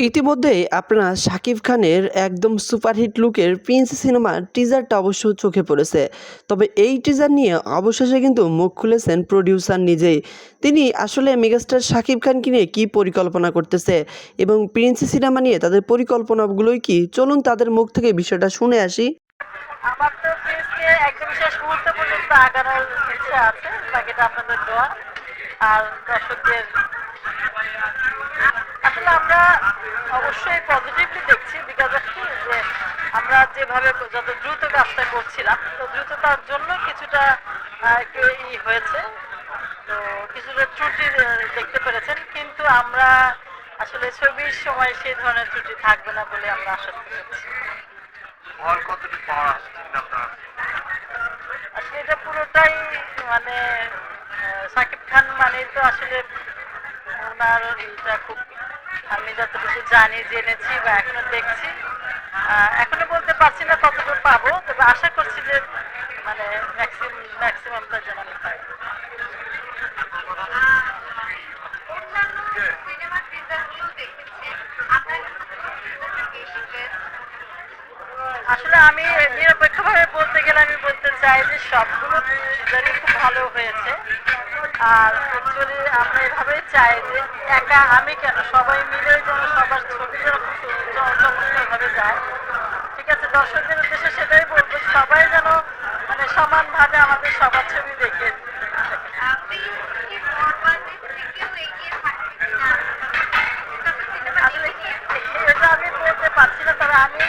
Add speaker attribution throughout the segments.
Speaker 1: ইতিমধ্যেই আপনারা শাকিব খানের একদম সুপারহিট লুকের 'প্রিন্স' সিনেমার টিজারটা অবশ্য চোখে পড়েছে। তবে এই টিজার নিয়ে অবশেষে কিন্তু মুখ খুলেছেন প্রোডিউসার নিজেই। তিনি আসলে মেগাস্টার শাকিব খানকে নিয়ে কী পরিকল্পনা করতেছে এবং 'প্রিন্স' সিনেমা নিয়ে তাদের পরিকল্পনাগুলোই কী, চলুন তাদের মুখ থেকে বিষয়টা শুনে আসি।
Speaker 2: আমার তো প্রিন্সকে একদম শেষ মুহূর্ত পর্যন্ত আগানোর ইচ্ছা আছে, বাকিটা আপনাদের দোয়া আর দর্শকদের। আসলে আমরা অবশ্যই পজিটিভলি দেখছি, বিকজ অফ কি যে আমরা যেভাবে যত দ্রুত কাজটা করছিলাম, তো দ্রুততার জন্য কিছুটা একটু হয়েছে, তো কিছুটা ত্রুটি দেখতে পেরেছেন, কিন্তু আমরা আসলে ছবির সময় সেই ধরনের ত্রুটি থাকবে না বলে আমরা আশ্বস্ত করছি। আসলে এটা পুরোটাই মানে সাকিব খান মানে তো আসলে ওনার এটা খুব, আমি যতটুকু জানি জেনেছি বা এখনো দেখছি, এখনো বলতে পারছি না কতটুকু পাবো, তবে আশা করছি যে মানে ম্যাক্সিমামটা যেন আমি পাই। আসলে আমি নিরপেক্ষভাবে বলতে গেলে আমি বলতে চাই যে সবগুলো সিজনই খুব ভালো হয়েছে। আর অ্যাকচুয়ালি আমরা এভাবেই চাই যে একা আমি কেন, সবাই মিলে যেন সবার ছবি যেন চমৎকারভাবে যায়। ঠিক আছে, দর্শকদের উদ্দেশ্যে সেটাই বলবো, সবাই যেন মানে সমানভাবে আমাদের সবার ছবি দেখে। আসলে এটা আমি বলতে পারছি না, তবে আমি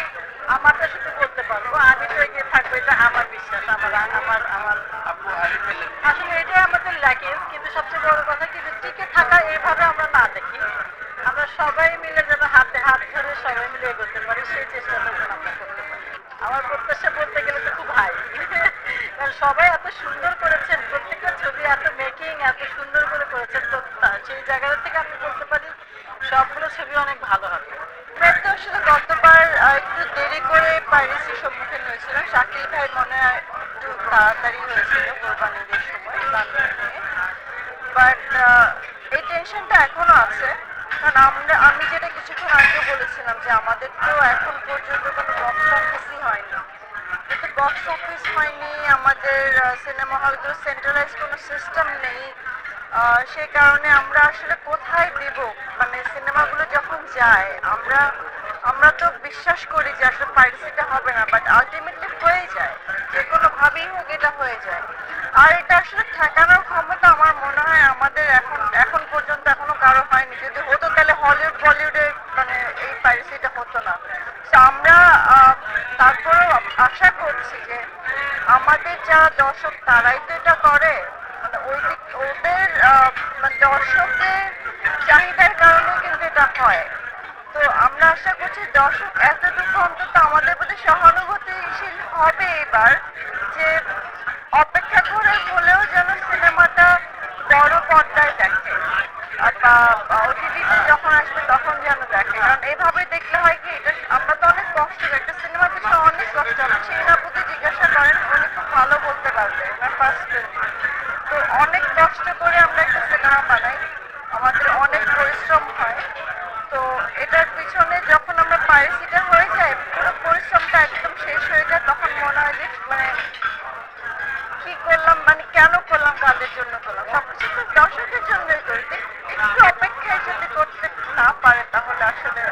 Speaker 2: আমারটা শুধু বলতে পারবো, আমি তো এগিয়ে থাকবো, এটা আমার বিশ্বাস। আমার আমার আমার আসলে এটাই আমাদের লাগে, কিন্তু সবচেয়ে বড় কথা কি যে টিকে থাকা এইভাবে আমরা না দেখি, আমরা সবাই মিলে যেন হাতে হাত ধরে সবাই মিলে এগোতে পারি, সেই চেষ্টাটা যেন আমরা করতে পারি। আমার প্রত্যাশা বলতে গেলে তো খুব হাই, কারণ সবাই এত সুন্দর করেছেন, প্রত্যেকটা ছবি এত মেকিং এত সুন্দর করে করেছেন, তো সেই জায়গা থেকে আমি বলতে পারি সবগুলো ছবি অনেক ভালো হবে। তো আসলে গতবার একটু দেরি করে পাইরেসির সম্মুখীন হয়েছিলাম, শাকিল ভাই মনে হয় একটু তাড়াতাড়ি হয়েছিল কোরবানিদের সময় বান্ধব নিয়ে, বাট এই টেনশনটা এখনো আছে। কারণ আমি যেটা কিছুক্ষণ আগে বলেছিলাম যে আমাদের তো এখন পর্যন্ত কোনো বক্স অফিসই হয়নি, কিন্তু বক্স অফিস হয়নি, আমাদের সিনেমা হলগুলো সেন্ট্রালাইজ কোনো সিস্টেম নেই, সেই কারণে আমরা আসলে কোথায় দেব, মানে সিনেমাগুলো যখন যায় আমরা আমরা তো বিশ্বাস করি যে আসলে পাইরেসিটা হবে না, বাট আলটিমেটলি হয়ে যায়, যে কোনো ভাবেই হোক এটা হয়ে যায়। আর এটা আসলে ঠেকানোর ক্ষমতা আমার মনে হয় আমাদের এখন এখন পর্যন্ত এখনো কারো হয়নি। যদি হতো তাহলে হলিউড বলিউডে মানে এই পাইরেসিটা হতো না। তো আমরা তারপরেও আশা করছি যে আমাদের যারা দর্শক তারাই তো এটা করে, মানে ওই দিক ওদের মানে দর্শকদের চাহিদার কারণে কিন্তু এটা হয়। তো আমরা আশা করছি দর্শক এতটুকু অন্তত আমাদের প্রতি সহানুভূতিশীল হবে এবার, যে অপেক্ষা করে হলেও যেন সিনেমাটা বড় পর্দায় দেখে, বা ওটিটিতে যখন আসবে তখন যেন দেখে। কারণ এভাবে দেখলে হয় কি, এটা আমরা তো অনেক কষ্ট, একটা সিনেমা দেখলে অনেক কষ্ট। আপনি সেই আপুকে জিজ্ঞাসা করেন, উনি খুব ভালো বলতে পারবে, ওনার ফার্স্ট। তো অনেক কষ্ট করে আমরা একটা সিনেমা বানাই, আমাদের অনেক পরিশ্রম হয়। তো এটার পিছনে যখন আমরা পাইরেসিটা হয়ে যায়, পুরো পরিশ্রমটা একদম শেষ হয়ে যায়, তখন মনে হয় যে মানে কি করলাম, মানে কেন করলাম, কাদের জন্য করলাম, সবকিছু তো দর্শকের জন্যই করি। একটু অপেক্ষায় যদি করতে না পারে তাহলে আসলে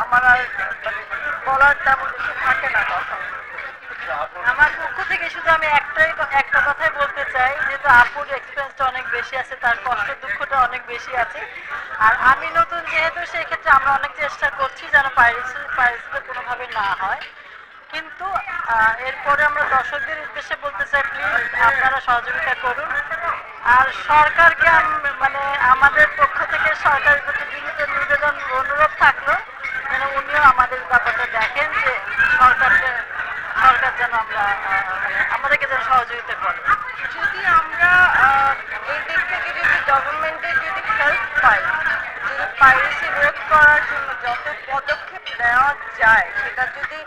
Speaker 2: আমার আর মানে বলার তেমন কিছু থাকে না তখন। আমার পক্ষ থেকে শুধু আমি একটা কথাই বলতে চাই, যেহেতু আপুর এক্সপিরিয়েন্সটা অনেক বেশি আছে, তার কষ্ট দুঃখটা অনেক বেশি আছে, আর আমি নতুন যেহেতু, সেই ক্ষেত্রে আমরা অনেক চেষ্টা করছি যেন পাইরেসিটা কোনোভাবে না হয়। কিন্তু এরপরে আমরা দর্শকদের উদ্দেশ্যে বলতে চাই, প্লিজ আপনারা সহযোগিতা করুন। আর সরকারকে মানে আমাদের পক্ষ থেকে সরকারের প্রতি বিনীত নিবেদন অনুরোধ থাকলো যেন উনিও আমাদের ব্যাপারটা দেখেন, যে সরকারকে সরকার যেন আমাদেরকে যেন সহযোগিতা করে। যদি আমরা এই দিক থেকে যদি গভর্নমেন্টের যদি হেল্প পাই, যদি পাইরেসি রোধ করার জন্য যত পদক্ষেপ নেওয়া যায় সেটা যদি,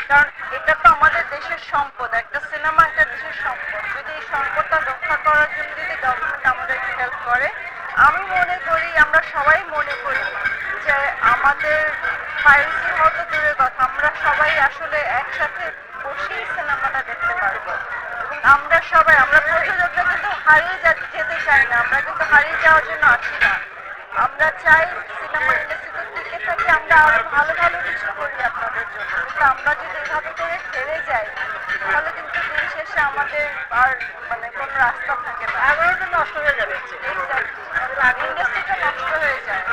Speaker 2: কারণ এটা তো আমাদের দেশের সম্পদ, একটা সিনেমা একটা দেশের সম্পদ, যদি এই সম্পদটা রক্ষা করার জন্য যদি গভর্নমেন্ট আমাদেরকে হেল্প করে, আমি মনে করি, আমরা সবাই মনে করি যে আমাদের পাইরেসি হওয়া তো দূরের কথা, আমরা সবাই আসলে একসাথে বসেই সিনেমাটা দেখতে পারবো। এবং আমরা প্রযোজকরা কিন্তু যেতে চাই না, আমরা কিন্তু হারিয়ে যাওয়ার জন্য আসি না। আমরা চাই সিনেমা ইন্ডাস্ট্রিতে টিকে থাকি, আমরা আরো ভালো ভালো কিছু করি আপনাদের জন্য। কিন্তু আমরা যদি এভাবে করে হেরে যাই, তাহলে কিন্তু দিন শেষে আমাদের আর মানে কোনো রাস্তা থাকে না, আবারও তো নষ্ট হয়ে যাবে। এক্স্যাক্টলি, ইন্ডাস্ট্রিটা নষ্ট হয়ে যায়।